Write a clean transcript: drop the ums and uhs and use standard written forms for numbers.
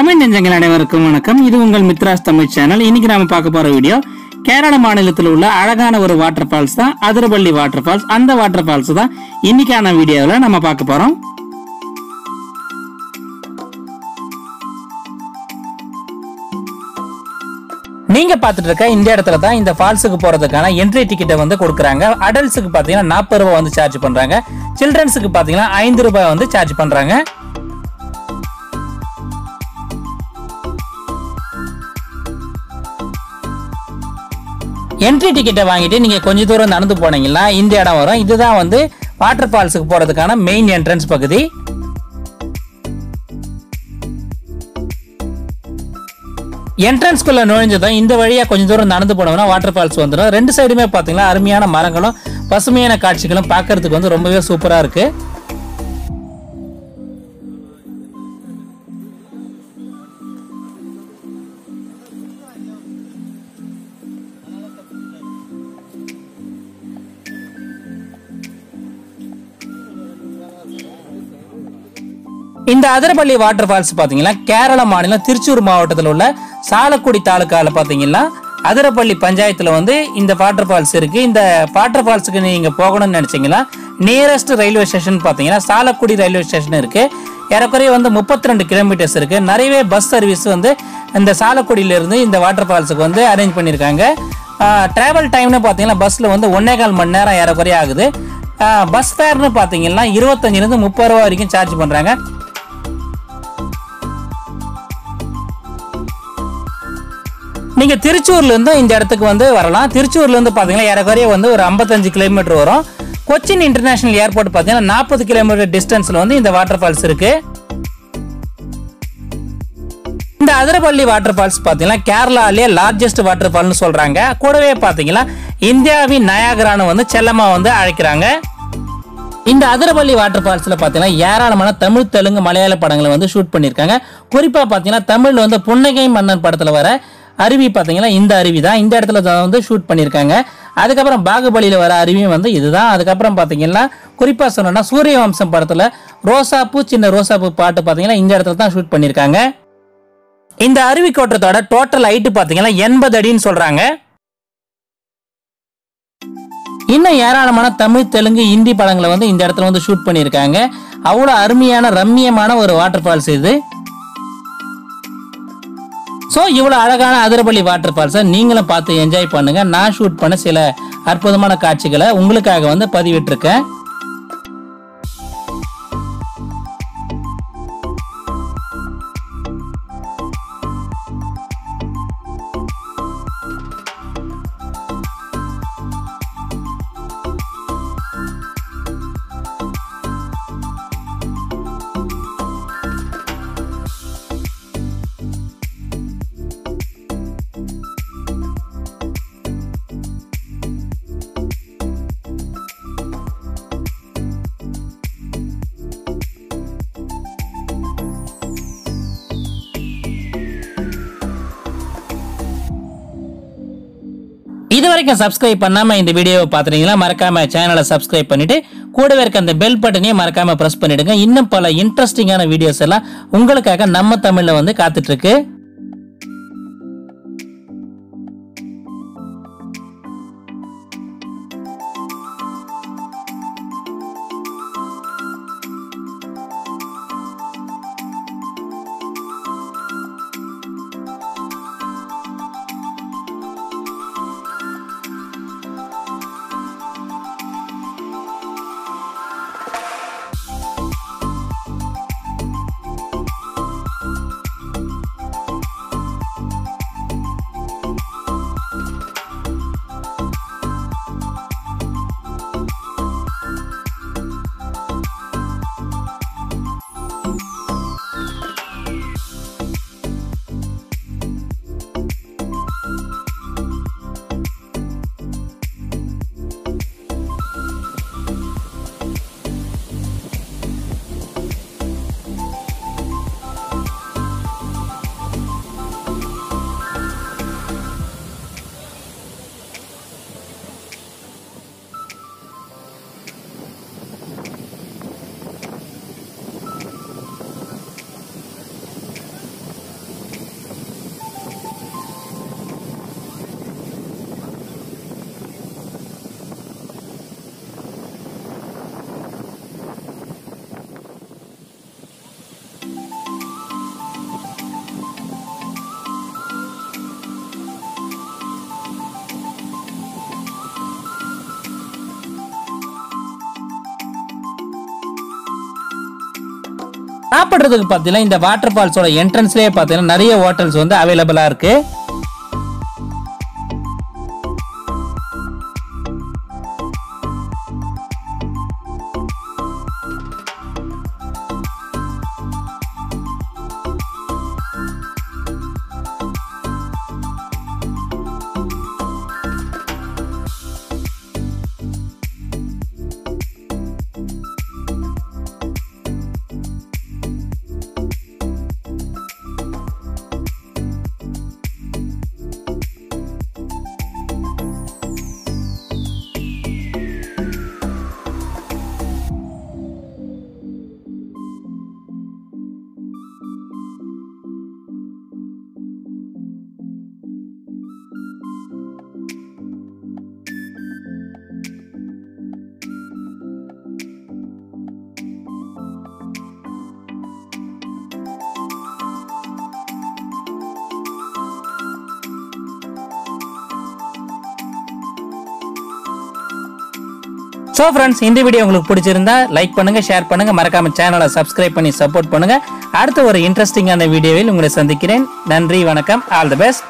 தமிழ் நெஞ்சங்கள் அனைவருக்கும் வணக்கம். இது உங்கள் மித்ராஸ் தமிழ் சேனல். இன்னைக்கு நாம பார்க்க போற வீடியோ கேரள மாநிலத்தில் உள்ள அழகான ஒரு வாட்டர் ஃபால்ஸ் தான் அதிரப்பள்ளி வாட்டர் ஃபால்ஸ். அந்த வாட்டர் ஃபால்ஸ் தான் இன்னைக்கான வீடியோவில் நம்ம பார்க்க போறோம். நீங்க பார்த்துட்டு இருக்க இந்த இடத்துல தான் இந்த ஃபால்ஸுக்கு போறதுக்கான என்ட்ரி டிக்கெட்டை வந்து கொடுக்குறாங்க. அடல்ட்ஸுக்கு பாத்தீங்கன்னா 40 ரூபாய் வந்து சார்ஜ் பண்றாங்க. சில்ட்ரன்ஸுக்கு பாத்தீங்கன்னா 5 ரூபாய் வந்து சார்ஜ் பண்றாங்க. என்ட்ரி டிக்கெட்டை வாங்கிட்டு நீங்க கொஞ்ச தூரம் நடந்து போனீங்கன்னா இந்த இடம் வரும். இதுதான் வந்து வாட்டர் ஃபால்ஸுக்கு போறதுக்கான மெயின் என்ட்ரன்ஸ் பகுதி. என்ட்ரன்ஸ்குள்ள நுழைஞ்சதும் இந்த வழியா கொஞ்சம் தூரம் நடந்து போனோம்னா வாட்டர் ஃபால்ஸ் வந்துடும். ரெண்டு சைடுமே பாத்தீங்கன்னா அருமையான மரங்களும் பசுமையான காட்சிகளும் பார்க்கறதுக்கு வந்து ரொம்பவே சூப்பரா இருக்கு. இந்த அதிரப்பள்ளி வாட்டர் ஃபால்ஸ் பாத்தீங்கன்னா கேரள மாநிலம் திருச்சூர் மாவட்டத்தில் உள்ள சாலக்குடி தாலுக்கால பாத்தீங்கன்னா அதிரப்பள்ளி பஞ்சாயத்துல வந்து இந்த வாட்டர் ஃபால்ஸ் இருக்கு. இந்த வாட்டர் ஃபால்ஸுக்கு நீங்க போகணும்னு நினைச்சீங்கன்னா நியரஸ்ட் ரயில்வே ஸ்டேஷன் பாத்தீங்கன்னா சாலக்குடி ரயில்வே ஸ்டேஷன் இருக்கு. ஏறக்குறைய வந்து 32 கிலோமீட்டர்ஸ் இருக்கு. நிறையவே பஸ் சர்வீஸ் வந்து இந்த சாலக்குடியில இருந்து இந்த வாட்டர் ஃபால்ஸுக்கு வந்து அரேஞ்ச் பண்ணிருக்காங்க. டிராவல் டைம்னு பாத்தீங்கன்னா பஸ்ல வந்து 1.25 மணி நேரம் ஏறக்குறைய ஆகுது. பஸ் ஃபேர்னு பாத்தீங்கன்னா 25 இருந்து 30 ரூபாய் வரைக்கும் சார்ஜ் பண்றாங்க. நீங்க திருச்சூர்ல இருந்து இந்த இடத்துக்கு வந்து வரலாம். திருச்சூர்ல இருந்து பாத்தீங்கன்னா ஏறக்குறைய வந்து ஒரு 55 கிலோமீட்டர் வரும். கொச்சின் இன்டர்நேஷனல் ஏர்போர்ட் பாத்தீங்கன்னா 40 கிலோமீட்டர் டிஸ்டன்ஸ்ல வந்து இந்த வாட்டர் ஃபால்ஸ் இருக்கு. இந்த அதிரப்பள்ளி வாட்டர் ஃபால்ஸ் பாத்தீங்கன்னா கேரளாலே லார்ஜஸ்ட் வாட்டர் ஃபால்னு சொல்றாங்க. கூடவே பாத்தீங்கன்னா இந்தியாவின் நயாகரான்னு வந்து செல்லமா வந்து அழைக்கிறாங்க. இந்த அதிரப்பள்ளி வாட்டர் ஃபால்ஸ்ல பாத்தீங்கன்னா ஏராளமான தமிழ், தெலுங்கு, மலையாள படங்களை வந்து ஷூட் பண்ணிருக்காங்க. குறிப்பா பாத்தீங்கன்னா தமிழ்ல வந்து புன்னகை மன்னன் படத்துல வர அருவி பாத்தீங்கன்னா இந்த அருவி தான். இந்த இடத்துல வந்து ஷூட் பண்ணிருக்காங்க. அதுக்கப்புறம் பாகுபலியில வர அருவியும் வந்து இதுதான். அதுக்கப்புறம் பாத்தீங்கன்னா குறிப்பா சொன்னா சூரிய வம்சம் படத்துல ரோசாப்பூ சின்ன ரோசாப்பூ பாட்டு பாத்தீங்கன்னா இந்த இடத்துல தான் ஷூட் பண்ணிருக்காங்க. இந்த அருவி கோட்டத்தோட டோட்டல் ஹைட் பாத்தீங்கன்னா 80 அடின்னு சொல்றாங்க. இன்னும் ஏராளமான தமிழ், தெலுங்கு, ஹிந்தி படங்களை வந்து இந்த இடத்துல வந்து ஷூட் பண்ணிருக்காங்க. அவ்வளவு அருமையான ரம்மியமான ஒரு வாட்டர் ஃபால்ஸ் இது. சோ இவ்வளவு அழகான அதிரப்பள்ளி வாட்டர் ஃபால்ஸை நீங்களும் பார்த்து என்ஜாய் பண்ணுங்க. நான் ஷூட் பண்ண சில அற்புதமான காட்சிகளை உங்களுக்காக வந்து பதிவிட்டிருக்கேன். இதுவரைக்கும் சப்ஸ்கிரைப் பண்ணாம இந்த வீடியோவை பாத்துறீங்களா? மறக்காம சேனலை சப்ஸ்கிரைப் பண்ணிட்டு கூடவே இருக்க அந்த பெல் பட்டனையும் மறக்காம பிரஸ் பண்ணிடுங்க. இன்னும் பல இன்ட்ரெஸ்டிங்கான வீடியோஸ் எல்லாம் உங்களுக்காக நம்ம தமிழ்ல வந்து காத்துட்டு இருக்கு. சாப்பிடுறதுக்கு பார்த்தீங்கன்னா இந்த வாட்டர் ஃபால்ஸோட என்ட்ரன்ஸ்லயே பார்த்தீங்கன்னா நிறைய ஹோட்டல்ஸ் வந்து அவைலபிளா இருக்கு. So friends, இந்த வீடியோ உங்களுக்கு பிடிச்சிருந்தா லைக் பண்ணுங்க, ஷேர் பண்ணுங்க, மறக்காம சேனலை சப்ஸ்கிரைப் பண்ணி சப்போர்ட் பண்ணுங்க. அடுத்த ஒரு இன்ட்ரெஸ்டிங்கான வீடியோவில் உங்களை சந்திக்கிறேன். நன்றி, வணக்கம், ஆல் தி பெஸ்ட்.